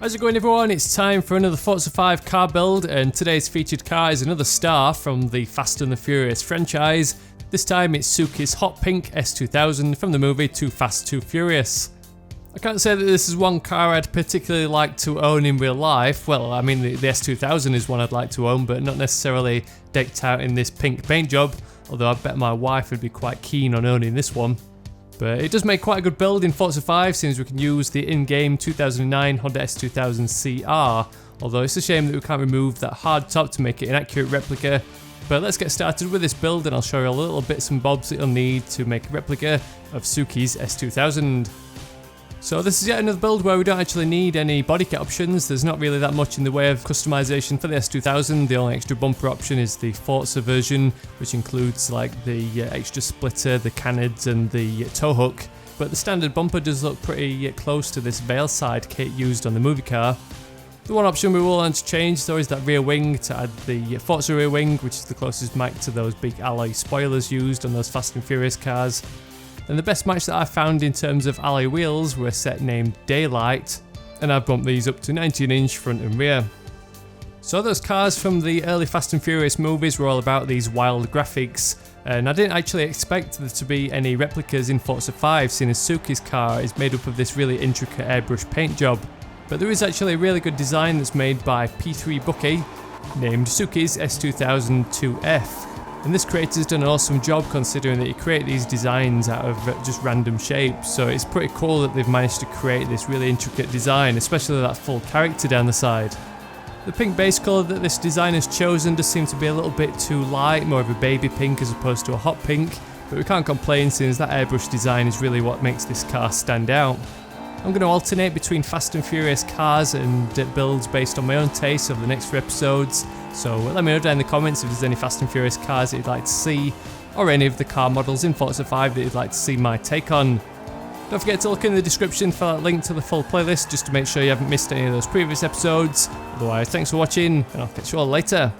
How's it going, everyone? It's time for another Forza 5 car build, and today's featured car is another star from the Fast and the Furious franchise. This time it's Suki's hot pink S2000 from the movie Too Fast, Too Furious. I can't say that this is one car I'd particularly like to own in real life. Well, I mean the S2000 is one I'd like to own, but not necessarily decked out in this pink paint job, although I bet my wife would be quite keen on owning this one. But it does make quite a good build in Forza 5 since we can use the in-game 2009 Honda S2000 CR, although it's a shame that we can't remove that hard top to make it an accurate replica. But let's get started with this build and I'll show you a little bits and bobs that you'll need to make a replica of Suki's S2000. So this is yet another build where we don't actually need any body kit options. There's not really that much in the way of customization for the S2000. The only extra bumper option is the Forza version, which includes like the extra splitter, the canards and the tow hook. But the standard bumper does look pretty close to this veil side kit used on the movie car. The one option we will want to change though is that rear wing, to add the Forza rear wing, which is the closest mic to those big alloy spoilers used on those Fast and Furious cars. And the best match that I found in terms of alloy wheels were a set named Daylight, and I've bumped these up to 19-inch front and rear. So those cars from the early Fast and Furious movies were all about these wild graphics, and I didn't actually expect there to be any replicas in Forza 5, seeing as Suki's car is made up of this really intricate airbrush paint job. But there is actually a really good design that's made by P3 Bucky, named Suki's S2000 2F. And this creator's done an awesome job considering that he created these designs out of just random shapes, so it's pretty cool that they've managed to create this really intricate design, especially that full character down the side. The pink base colour that this designer's chosen does seem to be a little bit too light, more of a baby pink as opposed to a hot pink, but we can't complain since that airbrush design is really what makes this car stand out. I'm going to alternate between Fast and Furious cars and builds based on my own taste over the next few episodes, so let me know down in the comments if there's any Fast and Furious cars that you'd like to see, or any of the car models in Forza 5 that you'd like to see my take on. Don't forget to look in the description for that link to the full playlist just to make sure you haven't missed any of those previous episodes. Otherwise, thanks for watching and I'll catch you all later.